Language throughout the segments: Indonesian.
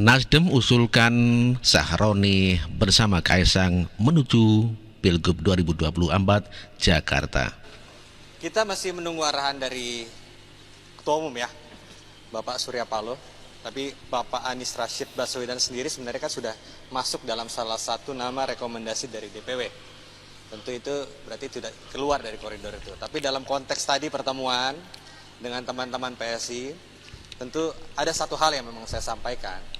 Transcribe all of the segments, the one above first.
Nasdem usulkan Sahroni bersama Kaisang menuju Pilgub 2024 Jakarta. Kita masih menunggu arahan dari Ketua Umum ya, Bapak Surya Paloh. Tapi Bapak Anies Rashid Baswedan sendiri sebenarnya kan sudah masuk dalam salah satu nama rekomendasi dari DPW. Tentu itu berarti tidak keluar dari koridor itu. Tapi dalam konteks tadi pertemuan dengan teman-teman PSI, tentu ada satu hal yang memang saya sampaikan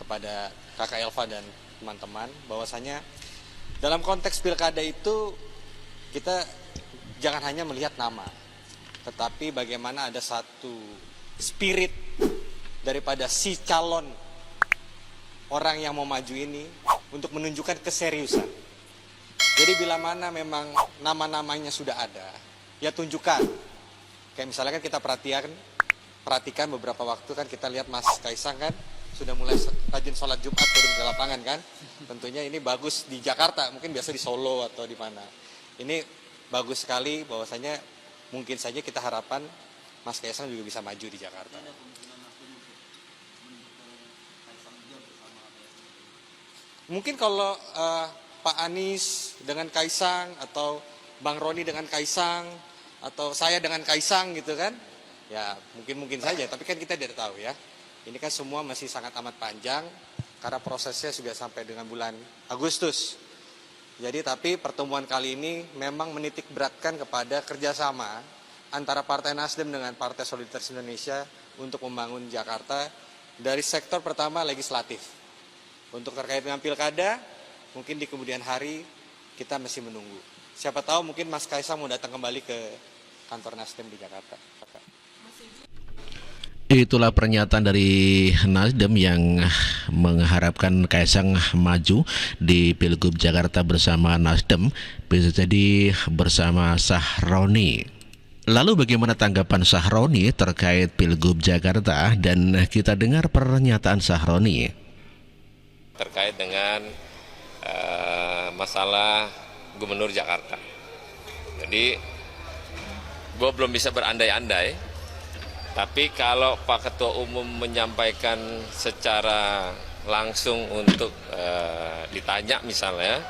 kepada Kakak Elva dan teman-teman, bahwasanya dalam konteks pilkada itu kita jangan hanya melihat nama, tetapi bagaimana ada satu spirit daripada si calon orang yang mau maju ini untuk menunjukkan keseriusan. Jadi bila mana memang nama-namanya sudah ada, ya tunjukkan. Kayak misalnya kan kita perhatikan beberapa waktu kan kita lihat Mas Kaisang kan sudah mulai rajin sholat Jumat turun ke lapangan kan. Tentunya ini bagus di Jakarta, mungkin biasa di Solo atau di mana. Ini bagus sekali, bahwasanya mungkin saja kita harapan Mas Kaisang juga bisa maju di Jakarta. Mungkin kalau Pak Anies dengan Kaisang atau Bang Roni dengan Kaisang atau saya dengan Kaisang gitu kan, ya mungkin saja, tapi kan kita tidak tahu ya. Ini kan semua masih sangat amat panjang karena prosesnya sudah sampai dengan bulan Agustus. Jadi tapi pertemuan kali ini memang menitik beratkan kepada kerjasama antara Partai Nasdem dengan Partai Solidaritas Indonesia untuk membangun Jakarta dari sektor pertama legislatif. Untuk terkait dengan pilkada, mungkin di kemudian hari kita masih menunggu. Siapa tahu mungkin Mas Kaisang mau datang kembali ke kantor Nasdem di Jakarta. Itulah pernyataan dari Nasdem yang mengharapkan Kaisang maju di Pilgub Jakarta bersama Nasdem, bisa jadi bersama Sahroni. Lalu bagaimana tanggapan Sahroni terkait Pilgub Jakarta, dan kita dengar pernyataan Sahroni. Terkait dengan masalah Gubernur Jakarta. Jadi gue belum bisa berandai-andai. Tapi kalau Pak Ketua Umum menyampaikan secara langsung untuk ditanya misalnya,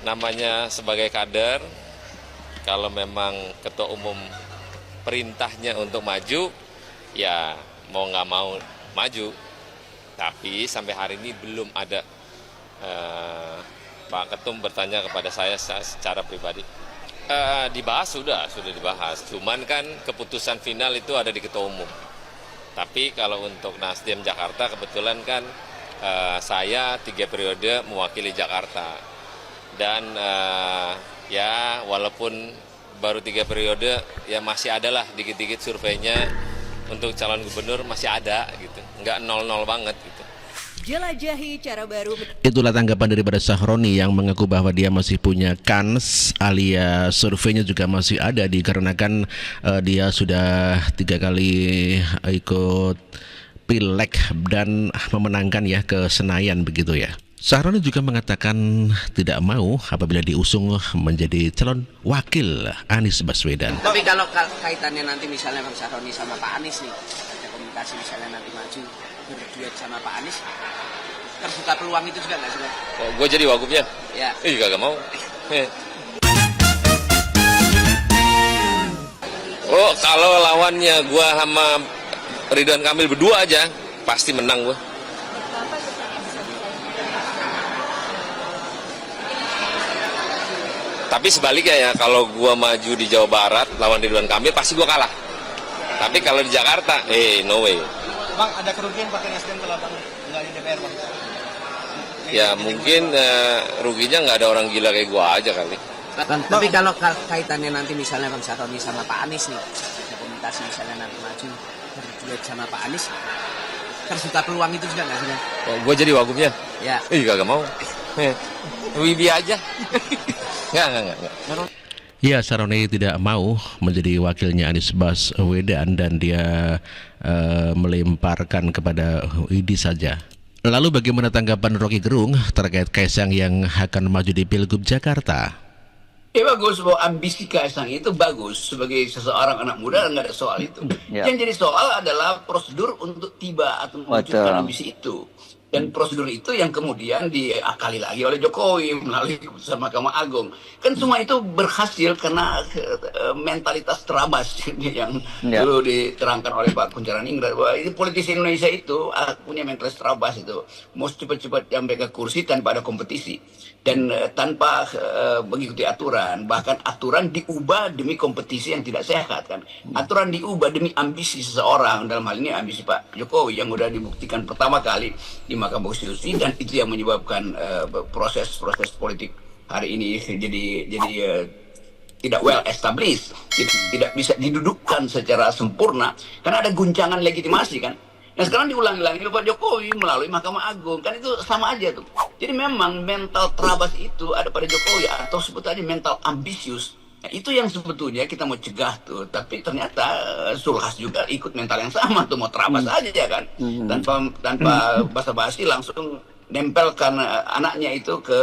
namanya sebagai kader, kalau memang Ketua Umum perintahnya untuk maju, ya mau nggak mau maju. Tapi sampai hari ini belum ada Pak Ketum bertanya kepada saya secara pribadi. Dibahas sudah dibahas, cuman kan keputusan final itu ada di Ketua Umum. Tapi kalau untuk Nasdem Jakarta kebetulan kan saya 3 periode mewakili Jakarta. Dan ya walaupun baru 3 periode, ya masih ada lah dikit-dikit surveinya untuk calon gubernur masih ada gitu, nggak 0-0 banget gitu. Jelajahi cara baru. Itulah tanggapan daripada Sahroni yang mengaku bahwa dia masih punya kans, alias surveinya juga masih ada, dikarenakan dia sudah 3 kali ikut pileg dan memenangkan ya ke Senayan begitu ya. Sahroni juga mengatakan tidak mau apabila diusung menjadi calon wakil Anies Baswedan. Tapi kalau kaitannya nanti misalnya Bang Sahroni sama Pak Anies nih, ada komunikasi misalnya nanti maju berduet sama Pak Anies, terbuka peluang itu juga nggak sih? Oh, gue jadi wagubnya? Ya. Juga gak mau. Oh, kalau lawannya gue sama Ridwan Kamil berdua aja, pasti menang gue. Tapi sebaliknya ya, kalau gue maju di Jawa Barat lawan Ridwan Kamil pasti gue kalah. Tapi kalau di Jakarta, no way. Bang, ada kerugian pakai Nasdem kalau Bang nggak di DPR, Bang? Ya mungkin ruginya nggak ada orang gila kayak gua aja kali. Tapi kalau kaitannya nanti misalnya Bang Sahroni sama Pak Anies nih, ada komunikasi misalnya nanti maju berduet sama Pak Anies, terbuka peluang itu juga nggak sih? Oh, gue jadi wagubnya? Ya. Gak mau. Wibi aja. Enggak. Ya, Sahroni tidak mau menjadi wakilnya Anies Baswedan dan dia melemparkan kepada Widi saja. Lalu bagaimana tanggapan Rocky Gerung terkait Kaisang yang akan maju di Pilgub Jakarta? Ya bagus, bahwa ambisi Kaisang itu bagus sebagai seseorang anak muda, nggak ada soal itu. Yang jadi soal adalah prosedur untuk tiba atau mewujudkan ambisi itu. Dan prosedur itu yang kemudian diakali lagi oleh Jokowi melalui keputusan Mahkamah Agung. Kan semua itu berhasil karena mentalitas terabas yang dulu diterangkan oleh Pak Kuncharaningrat, bahwa ini politisi Indonesia itu punya mentalitas terabas itu. Mau cepat-cepat sampai ke kursi tanpa ada kompetisi. Dan tanpa mengikuti aturan, bahkan aturan diubah demi kompetisi yang tidak sehat kan. Aturan diubah demi ambisi seseorang, dalam hal ini ambisi Pak Jokowi yang sudah dibuktikan pertama kali di Mahkamah Konstitusi, dan itu yang menyebabkan proses politik hari ini jadi tidak well established, tidak bisa didudukkan secara sempurna karena ada guncangan legitimasi kan. Nah sekarang diulang-ulangi oleh Pak Jokowi melalui Mahkamah Agung, kan itu sama aja tuh. Jadi memang mental terabas itu ada pada Jokowi, atau sebut aja mental ambisius. Nah, itu yang sebetulnya kita mau cegah tuh, tapi ternyata Sulhas juga ikut mental yang sama tuh, mau terabas aja kan, tanpa basa-basi langsung nempelkan anaknya itu ke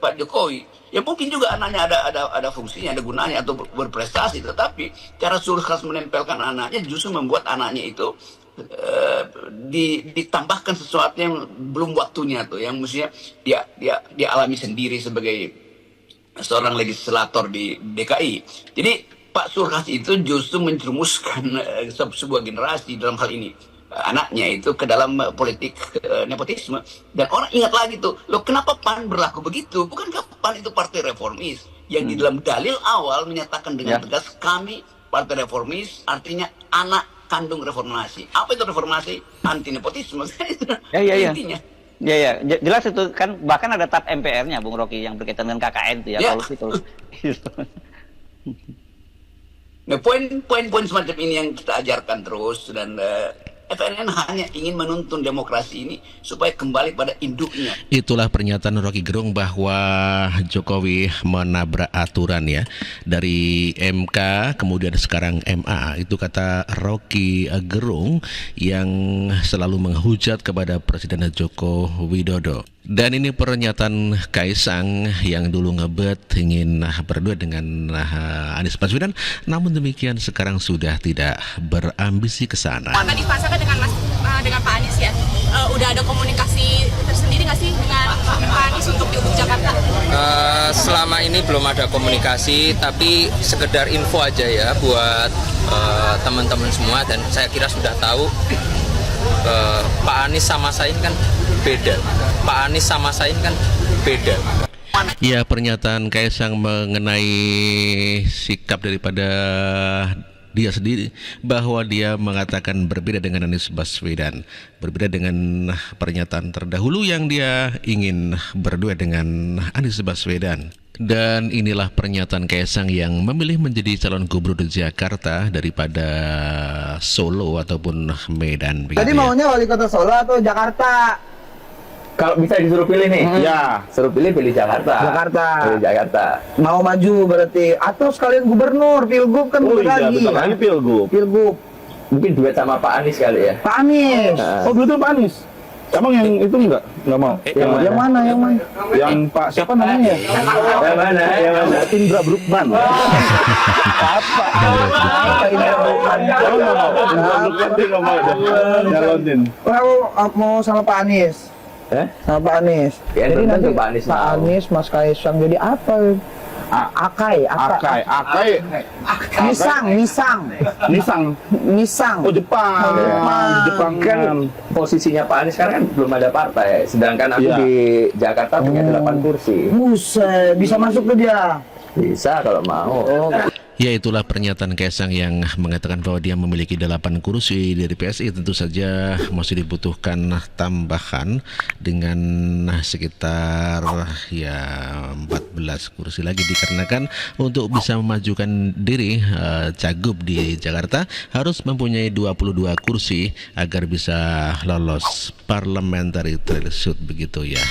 Pak Jokowi. Ya mungkin juga anaknya ada fungsinya, ada gunanya atau berprestasi, tetapi cara Sulhas menempelkan anaknya justru membuat anaknya itu ditambahkan sesuatu yang belum waktunya tuh, yang mestinya dia alami sendiri sebagai seorang legislator di DKI. Jadi Pak Sulhas itu justru menjerumuskan sebuah generasi, dalam hal ini anaknya itu, ke dalam politik nepotisme. Dan orang ingat lagi tuh, loh kenapa PAN berlaku begitu? Bukankah PAN itu partai reformis yang di dalam dalil awal menyatakan dengan tegas, kami partai reformis, artinya anak kandung reformasi. Apa itu reformasi? Anti nepotisme. Intinya. Ya, jelas itu kan, bahkan ada tap MPR-nya Bung Rocky yang berkaitan dengan KKN itu ya. Kalau nah, poin-poin semacam ini yang kita ajarkan terus, dan FNN hanya ingin menuntun demokrasi ini supaya kembali pada induknya. Itulah pernyataan Rocky Gerung bahwa Jokowi menabrak aturan ya, dari MK kemudian sekarang MA. Itu kata Rocky Gerung yang selalu menghujat kepada Presiden Joko Widodo. Dan ini pernyataan Kaisang yang dulu ngebet ingin berdua dengan Anies Baswedan, namun demikian sekarang sudah tidak berambisi ke sana. Tadi pasangan dengan Pak Anies ya, udah ada komunikasi tersendiri nggak sih dengan Pak Anies untuk Pilgub Jakarta? Selama ini belum ada komunikasi, tapi sekedar info aja ya buat teman-teman semua, dan saya kira sudah tahu Pak Anies sama saya ini kan beda. Pak Anies sama saya ini kan beda. Ya, pernyataan Kaisang mengenai sikap daripada dia sendiri, bahwa dia mengatakan berbeda dengan Anies Baswedan, berbeda dengan pernyataan terdahulu yang dia ingin berdua dengan Anies Baswedan. Dan inilah pernyataan Kaisang yang memilih menjadi calon gubernur Jakarta daripada Solo ataupun Medan. Tadi maunya wali kota Solo atau Jakarta? Kalau bisa disuruh pilih nih, suruh pilih Jakarta. Pilih Jakarta. Mau maju berarti, atau sekalian gubernur, Pilgub kan lagi. Bentar lagi Pilgub. Mungkin duet sama Pak Anies kali ya. Pak Anies. Oh, dulu Pak Anies. Emang yang itu enggak mau? Yang mana? Yang Pak siapa namanya? Yang mana? Indra Bruggman. Apa Indra Bruggman? Nggak mau nyalonin. Mau sama Pak Anies. Sama Pak Anies. Ya, jadi nanti Pak Anies, Mas Kaisang jadi apa? Akai. Nisang. Oh, Jepang Kan posisinya Pak Anies sekarang kan belum ada partai, sedangkan aku di Jakarta punya 8 kursi. Buset, bisa masuk ke dia. Bisa kalau mau. Ya, itulah pernyataan Kaisang yang mengatakan bahwa dia memiliki 8 kursi dari PSI. Tentu saja masih dibutuhkan tambahan dengan sekitar 14 kursi lagi, dikarenakan untuk bisa memajukan diri cagup di Jakarta harus mempunyai 22 kursi agar bisa lolos parliamentary threshold begitu ya.